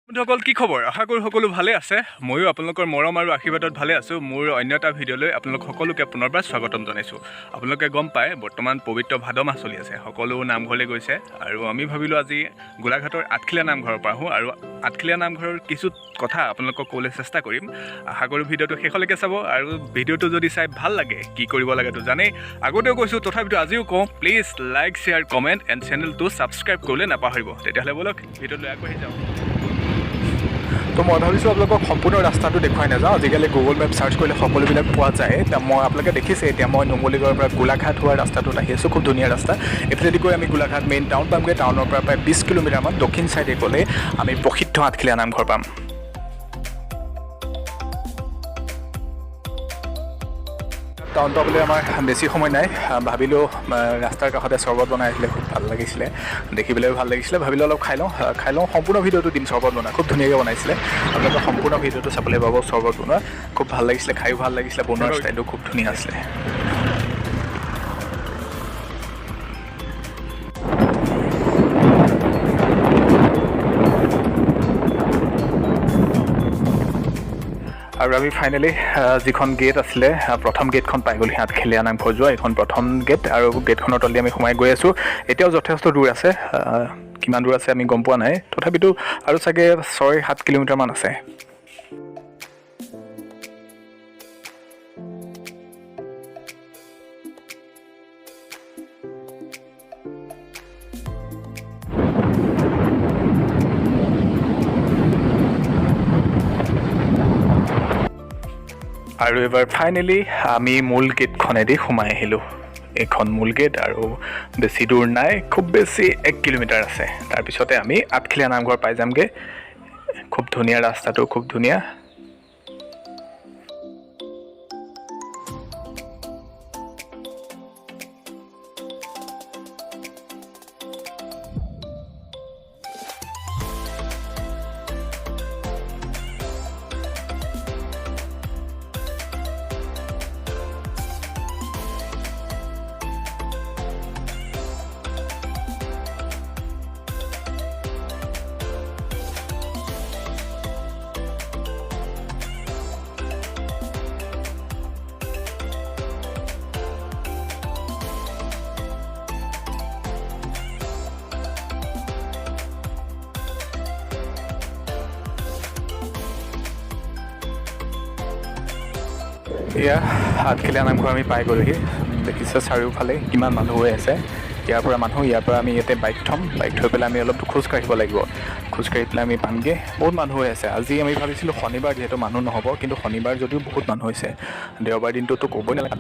বন্ধুসকল কি খবৰ আশা কৰোঁ সকলো ভালে আছে ময়ো আপোনালোকৰ মৰম আৰু আশীৰ্বাদত ভালে আছোঁ মোৰ অন্য এটা ভিডিঅ'লৈ আপোনালোক সকলোকে পুনৰবাৰ স্বাগতম জনাইছোঁ আপোনালোকে গম পায় বৰ্তমান পবিত্ৰ ভাদ মাহ চলি আছে সকলো নামঘৰলৈ গৈছে আৰু আমি ভাবিলোঁ আজি গোলাঘাটৰ আঠখিলীয়া নামঘৰৰ পৰা আহোঁ আৰু আঠখিলীয়া নামঘৰৰ কিছু কথা আপোনালোকক ক'বলৈ চেষ্টা কৰিম আশা কৰোঁ ভিডিঅ'টো শেষলৈকে চাব আৰু ভিডিঅ'টো যদি চাই ভাল লাগে কি কৰিব লাগেতো জানেই আগতেও কৈছোঁ তথাপিতো আজিও কওঁ please like share comment and চেনেলটো ছাবস্ক্ৰাইব কৰিবলৈ নাপাহৰিব তেতিয়াহ'লে ব'লক ভিডিঅ'লৈ আগবাঢ়ি যাওঁ তো মই ভাবিছোঁ আপোনালোকক সম্পূৰ্ণ ৰাস্তাটো দেখুৱাই নাযাওঁ আজিকালি গুগল মেপ চাৰ্চ কৰিলে সকলোবিলাক পোৱা যায় এতিয়া মই আপোনালোকে দেখিছে এতিয়া মই নুমলীগড়ৰ পৰা গোলাঘাট হোৱা ৰাস্তাটোত আহি আছোঁ খুব ধুনীয়া ৰাস্তা এইফালেদি গৈ আমি গোলাঘাট মেইন টাউন পামগৈ টাউনৰ পৰা প্ৰায় 20 কিলোমিটাৰমান দক্ষিণ চাইডে গ'লে আমি প্ৰসিদ্ধ আঠখিলীয়া নামঘৰ পাম টাউন পাবলৈ আমাৰ বেছি সময় নাই ভাবিলোঁ ৰাস্তাৰ কাষতে চৰ্বত বনাই আছিলে খুব ভাল লাগিছিলে দেখিবলৈও ভাল লাগিছিলে ভাবিলোঁ অলপ খাই লওঁ সম্পূৰ্ণ ভিডিঅ'টো দিম চৰ্বত বনোৱা খুব ধুনীয়াকৈ বনাইছিলে আপোনালোকে সম্পূৰ্ণ ভিডিঅ'টো চাবলৈ পাব চৰ্বত বনোৱা খুব ভাল লাগিছিলে খায়ো ভাল লাগিছিলে বনোৱাৰ ষ্টাইলটো খুব ধুনীয়া আছিলে আৰু আমি ফাইনেলি যিখন গেট আছিলে প্ৰথম গেটখন পাই গ'লো আঠখিলীয়া নামঘৰ যোৱা এইখন প্ৰথম গেট আৰু গেটখনৰ তলদি আমি সোমাই গৈ আছোঁ এতিয়াও যথেষ্ট দূৰ আছে কিমান দূৰ আছে আমি গম পোৱা নাই তথাপিতো আৰু চাগে 6-7 কিলোমিটাৰমান আছে আৰু এবাৰ ফাইনেলি আমি মূল গেটখনেদি সোমাই আহিলোঁ এইখন মূল গেট আৰু বেছি দূৰ নাই খুব বেছি 1 কিলোমিটাৰ আছে তাৰপিছতে আমি আঠখিলীয়া নামঘৰ পাই যামগৈ খুব ধুনীয়া ৰাস্তাটো খুব ধুনীয়া এয়া আঠখিলীয়া নামঘৰ আমি পাই গ'লোহি দেখিছে চাৰিওফালে কিমান মানুহ হৈ আছে ইয়াৰ পৰা আমি ইয়াতে বাইক থৈ পেলাই আমি অলপ খোজ কাঢ়িব লাগিব খোজকাঢ়ি পেলাই আমি পামগৈ বহুত মানুহ হৈ আছে আজি আমি ভাবিছিলোঁ শনিবাৰ যিহেতু মানুহ নহ'ব কিন্তু শনিবাৰ যদিও বহুত মানুহ হৈছে দেওবাৰ দিনটোতো ক'বই নালাগে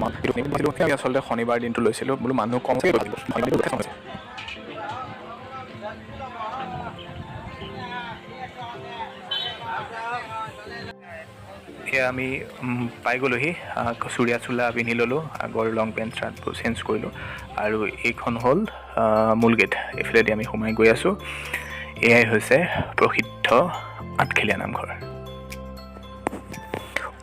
আমি আচলতে শনিবাৰ দিনটো লৈছিলোঁ বোলো মানুহ কমকৈ এয়া আমি পাই গ'লোহি চুৰিয়া চোলা পিন্ধি ল'লোঁ আগৰ লং পেণ্ট চাৰ্টবোৰ চেঞ্জ কৰিলোঁ আৰু এইখন হ'ল মূল গেট এইফালেদি আমি সোমাই গৈ আছোঁ এয়াই হৈছে প্ৰসিদ্ধ আঠখিলীয়া নামঘৰ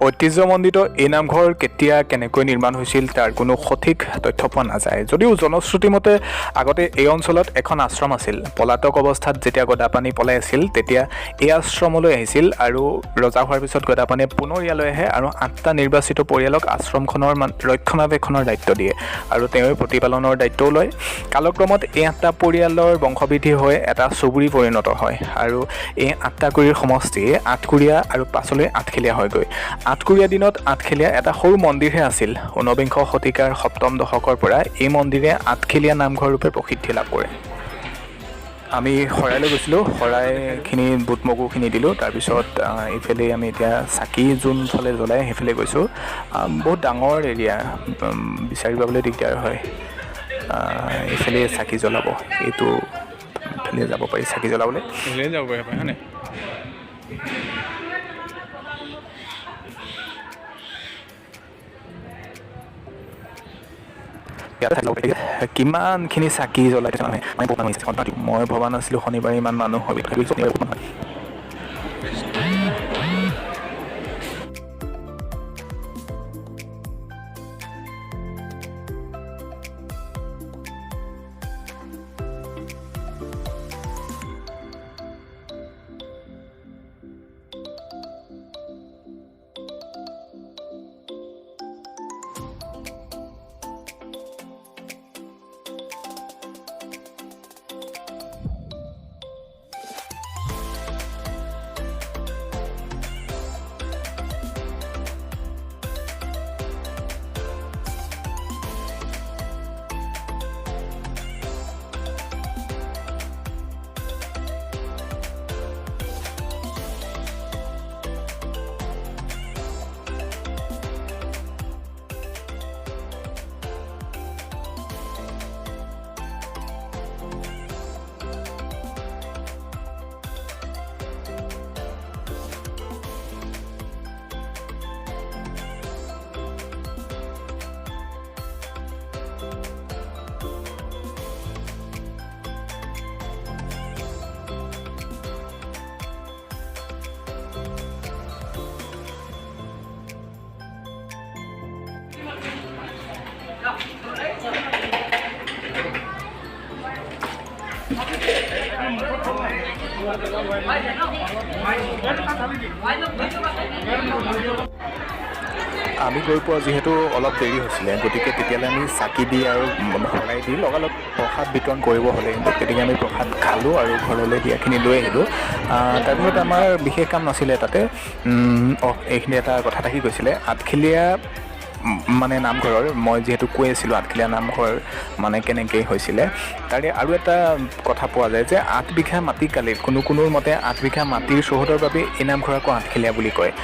ঐতিহ্যমণ্ডিত এই নামঘৰ কেতিয়া কেনেকৈ নিৰ্মাণ হৈছিল তাৰ কোনো সঠিক তথ্য পোৱা নাযায় যদিও জনশ্ৰুতি মতে আগতে এই অঞ্চলত এখন আশ্ৰম আছিল পলাতক অৱস্থাত যেতিয়া গদাপানী পলাই আছিল তেতিয়া এই আশ্ৰমলৈ আহিছিল আৰু ৰজা হোৱাৰ পিছত গদাপানীয়ে পুনৰ ইয়ালৈ আহে আৰু 8টা নিৰ্বাচিত পৰিয়ালক আশ্ৰমখনৰ ৰক্ষণাবেক্ষণৰ দায়িত্ব দিয়ে আৰু তেওঁ প্ৰতিপালনৰ দায়িত্বও লয় কালক্ৰমত এই 8টা পৰিয়ালৰ বংশবৃদ্ধি হৈ এটা চুবুৰী পৰিণত হয় আৰু এই 8টা কুৰিৰ সমষ্টিয়ে আঠকুৰীয়া আৰু পাছলৈ আঠখিলীয়া হয়গৈ আঠকুৰীয়া দিনত আঠখিলীয়া এটা সৰু মন্দিৰহে আছিল 19বিংশ শতিকাৰ 7ম দশকৰ পৰা এই মন্দিৰে আঠখিলীয়া নামঘৰ ৰূপে প্ৰসিদ্ধি লাভ কৰে আমি শৰাইলৈ গৈছিলোঁ শৰাইখিনি বুট মগুখিনি দিলোঁ তাৰপিছত এইফালে আমি এতিয়া চাকি যোনফালে জ্বলাই সেইফালে গৈছোঁ বহুত ডাঙৰ এৰিয়া বিচাৰি পাবলৈ দিগদাৰ হয় এইফালে চাকি জ্বলাব এইটো এইফালে যাব পাৰি চাকি জ্বলাবলৈ এইফালে যাব পাৰি হয়নে কিমানখিনি চাকি জ্বলাইছে মই ভবা নাছিলোঁ শনিবাৰে ইমান মানুহ হয় আমি গৈ পোৱা যিহেতু অলপ দেৰি হৈছিলে, গতিকে তেতিয়ালৈ আমি চাকি দি আৰু শৰাই দি লগালগ প্ৰসাদ বিতৰণ কৰিব হ'লে, গতিকে আমি প্ৰসাদ খালোঁ আৰু ঘৰলৈ দিয়াখিনি লৈ আহিলোঁ। তাৰপিছত আমাৰ বিশেষ কাম নাছিলে তাতে। এইখিনি এটা কথা থাকি গৈছিলে, আঠখেলীয়া মানে নামঘৰৰ, মই যিহেতু কৈ আছিলোঁ আঠখেলীয়া নামঘৰ মানে কেনেকৈ হৈছিলে, তাৰে আৰু এটা কথা পোৱা যায় যে 8 বিঘা মাটি কালিত কোনোৰ মতে 8 বিঘা মাটিৰ চৌহদৰ বাবে এই নামঘৰ আকৌ আঠখেলীয়া বুলি কয়।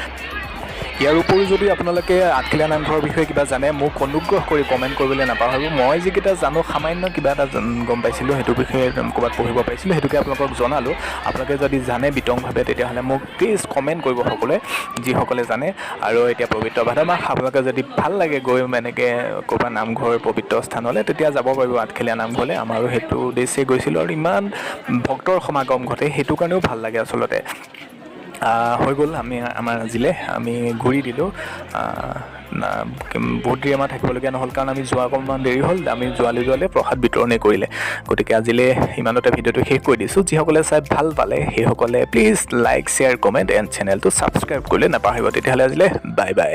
ইয়াৰ উপৰিও যদি আপোনালোকে আঠখেলীয়া নামঘৰৰ বিষয়ে কিবা জানে, মোক অনুগ্ৰহ কৰি কমেণ্ট কৰিবলৈ নাপাহৰিব। মই যিকেইটা জানো, সামান্য কিবা এটা গম পাইছিলোঁ, সেইটো বিষয়ে ক'ৰবাত পঢ়িব পাৰিছিলোঁ, সেইটোকে আপোনালোকক জনালোঁ। আপোনালোকে যদি জানে বিতংভাৱে, তেতিয়াহ'লে মোক প্লিজ কমেণ্ট কৰিব সকলোৱে, যিসকলে জানে। আৰু এতিয়া পবিত্ৰ ভাদ মাহ, আপোনালোকে যদি ভাল লাগে গৈ এনেকৈ ক'ৰবাত নামঘৰ পবিত্ৰ স্থানলৈ, তেতিয়া যাব পাৰিব আঠখেলীয়া নামঘৰলৈ। আমাৰো সেইটো উদ্দেশ্যে গৈছিলোঁ, আৰু ইমান ভক্তৰ সমাগম ঘটে, সেইটো কাৰণেও ভাল লাগে আচলতে। হৈ গ'ল আমাৰ আজিলৈ, আমি ঘূৰি দিলোঁ। বহুত দেৰি আমাৰ থাকিবলগীয়া নহ'ল, কাৰণ আমি যোৱা অকণমান দেৰি হ'ল। আমি যোৱালে প্ৰসাদ বিতৰণে কৰিলে। গতিকে আজিলৈ ইমানতে ভিডিঅ'টো শেষ কৰি দিছোঁ। যিসকলে চাই ভাল পালে, সেইসকলে please like, share, comment and চেনেলটো ছাবস্ক্ৰাইব কৰিলে নাপাহৰিব। তেতিয়াহ'লে আজিলৈ বাই বাই।